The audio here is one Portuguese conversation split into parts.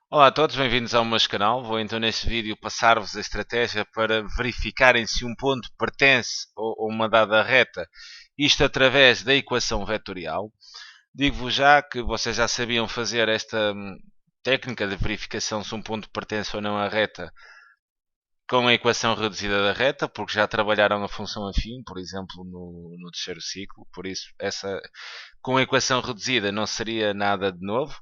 Olá a todos, bem-vindos ao meu canal. Vou então neste vídeo passar-vos a estratégia para verificarem se um ponto pertence a uma dada reta, isto através da equação vetorial. Digo-vos já que vocês já sabiam fazer esta técnica de verificação se um ponto pertence ou não à reta com a equação reduzida da reta, porque já trabalharam a função afim, por exemplo, no terceiro ciclo, por isso essa com a equação reduzida não seria nada de novo.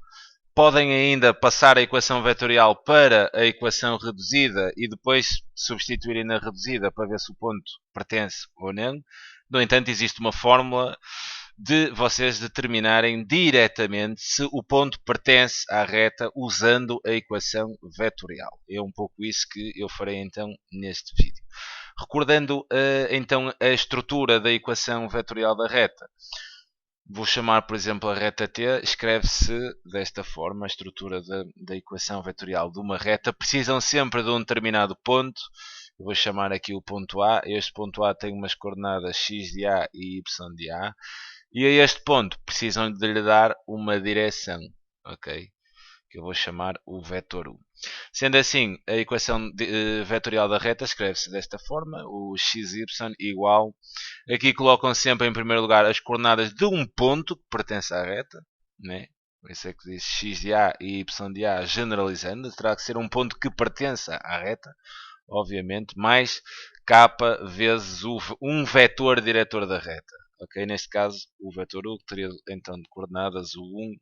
Podem ainda passar a equação vetorial para a equação reduzida e depois substituírem na reduzida para ver se o ponto pertence ou não. No entanto, existe uma fórmula de vocês determinarem diretamente se o ponto pertence à reta usando a equação vetorial. É um pouco isso que eu farei então neste vídeo. Recordando então a estrutura da equação vetorial da reta. Vou chamar, por exemplo, a reta t, escreve-se desta forma, a estrutura da equação vetorial de uma reta. Precisam sempre de um determinado ponto. Eu vou chamar aqui o ponto A. Este ponto A tem umas coordenadas x de A e y de A. E a este ponto precisam de lhe dar uma direção, ok? Que eu vou chamar o vetor U. Sendo assim, a equação vetorial da reta escreve-se desta forma, o xy igual. Aqui colocam sempre em primeiro lugar as coordenadas de um ponto que pertence à reta, né? Por isso é que diz x de A e y de A generalizando, terá que ser um ponto que pertença à reta, obviamente, mais k vezes um vetor diretor da reta. Ok? Neste caso, o vetor U, que teria então de coordenadas o 1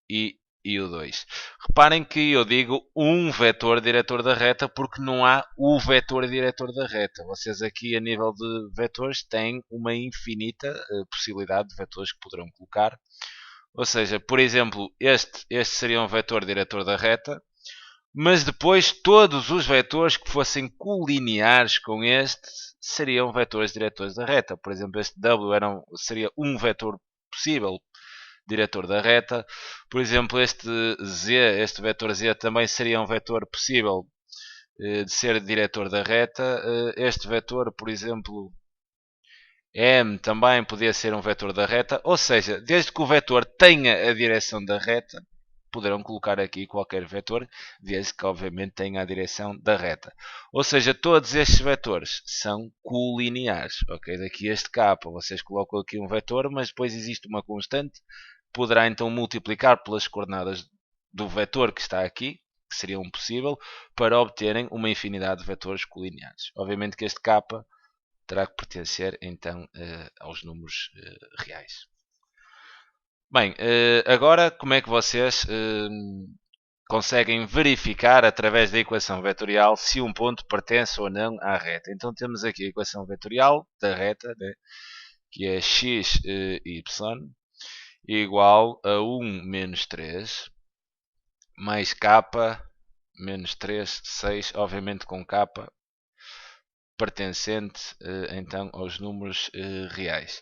e o 2. Reparem que eu digo um vetor diretor da reta porque não há o vetor diretor da reta. Vocês aqui a nível de vetores têm uma infinita possibilidade de vetores que poderão colocar. Ou seja, por exemplo, este seria um vetor diretor da reta, mas depois todos os vetores que fossem colineares com este seriam vetores diretores da reta. Por exemplo, este W seria um vetor possível diretor da reta. Por exemplo, este vetor Z também seria um vetor possível de ser diretor da reta. Este vetor, por exemplo, M também podia ser um vetor da reta. Ou seja, desde que o vetor tenha a direção da reta, poderão colocar aqui qualquer vetor, desde que obviamente tenha a direção da reta. Ou seja, todos estes vetores são colineares. Ok? Daqui este K, vocês colocam aqui um vetor, mas depois existe uma constante poderá então multiplicar pelas coordenadas do vetor que está aqui, que seria um possível, para obterem uma infinidade de vetores colineares. Obviamente que este k terá que pertencer então aos números reais. Bem, agora como é que vocês conseguem verificar através da equação vetorial se um ponto pertence ou não à reta? Então temos aqui a equação vetorial da reta, né, que é x, y, igual a 1 menos 3 mais k menos 3, 6, obviamente com k pertencente então aos números reais.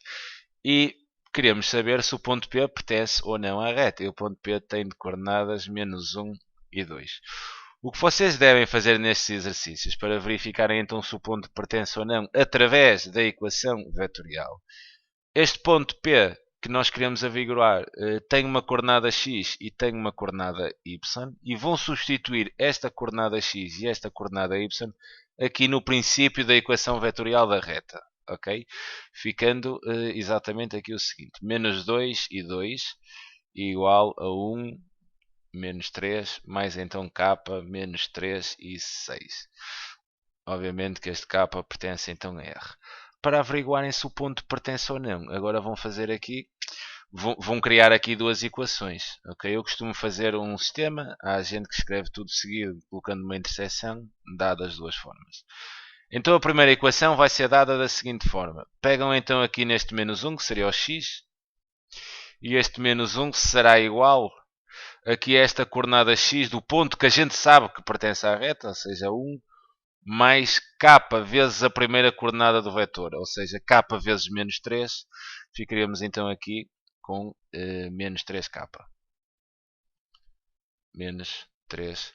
E queremos saber se o ponto P pertence ou não à reta. E o ponto P tem de coordenadas menos 1 e 2. O que vocês devem fazer nestes exercícios para verificarem então se o ponto pertence ou não através da equação vetorial. Este ponto P que nós queremos averiguar tem uma coordenada x e tem uma coordenada y e vão substituir esta coordenada x e esta coordenada y aqui no princípio da equação vetorial da reta. Ok? Ficando exatamente aqui o seguinte: menos 2 e 2 igual a 1 menos 3 mais então k menos 3 e 6. Obviamente que este k pertence então a R. Para averiguarem se o ponto pertence ou não, agora vão fazer aqui, vão criar aqui duas equações. Okay? Eu costumo fazer um sistema, há gente que escreve tudo seguido colocando uma interseção, dada as duas formas. Então a primeira equação vai ser dada da seguinte forma. Pegam então aqui neste menos 1, que seria o x, e este menos 1 será igual aqui a esta coordenada x do ponto que a gente sabe que pertence à reta, ou seja, 1, mais k vezes a primeira coordenada do vetor, ou seja, k vezes menos 3, ficaríamos então aqui com menos 3k. Menos 3k.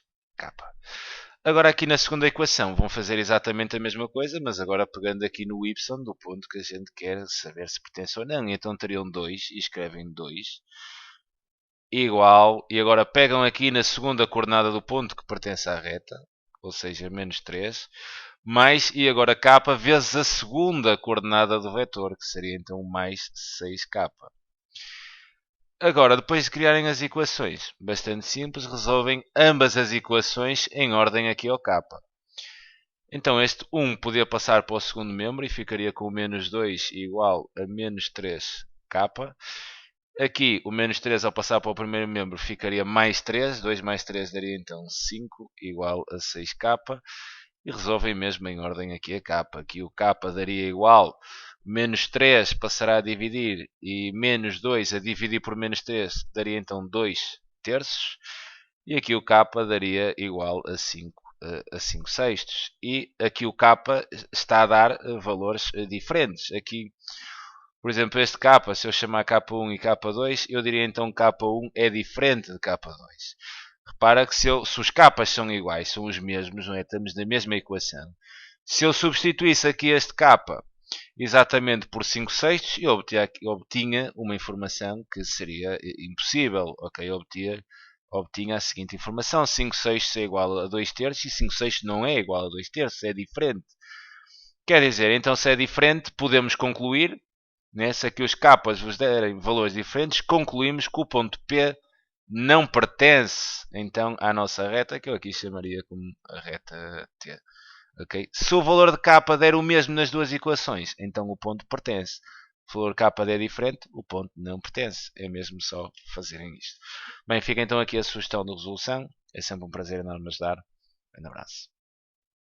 Agora aqui na segunda equação vão fazer exatamente a mesma coisa, mas agora pegando aqui no y do ponto que a gente quer saber se pertence ou não. Então teriam 2 e escrevem 2 igual, e agora pegam aqui na segunda coordenada do ponto que pertence à reta, ou seja, menos 3, mais, e agora k vezes a segunda coordenada do vetor, que seria então mais 6k. Agora, depois de criarem as equações, bastante simples, resolvem ambas as equações em ordem aqui ao k. Então este 1 podia passar para o segundo membro e ficaria com o menos 2 igual a menos 3k. Aqui o menos 3 ao passar para o primeiro membro ficaria mais 3. 2 mais 3 daria então 5 igual a 6k. E resolvem mesmo em ordem aqui a k. Aqui o k daria igual, menos 3 passará a dividir e menos 2 a dividir por menos 3 daria então 2 terços. E aqui o k daria igual a 5 sextos. E aqui o k está a dar valores diferentes. Aqui, por exemplo, este k, se eu chamar k1 e k2, eu diria então que k1 é diferente de k2. Repara que se os k's são iguais, são os mesmos, não é? Estamos na mesma equação. Se eu substituísse aqui este k exatamente por 5 sextos, eu obtinha uma informação que seria impossível. Ok, obtinha a seguinte informação: 5 sextos é igual a 2 terços e 5 sextos não é igual a 2 terços, é diferente. Quer dizer, então se é diferente, podemos concluir, né, se aqui os capas vos derem valores diferentes, concluímos que o ponto P não pertence então à nossa reta, que eu aqui chamaria como a reta T. Okay? Se o valor de k der o mesmo nas duas equações, então o ponto pertence. Se o valor k der diferente, o ponto não pertence. É mesmo só fazerem isto. Bem, fica então aqui a sugestão de resolução. É sempre um prazer enorme ajudar. Um abraço.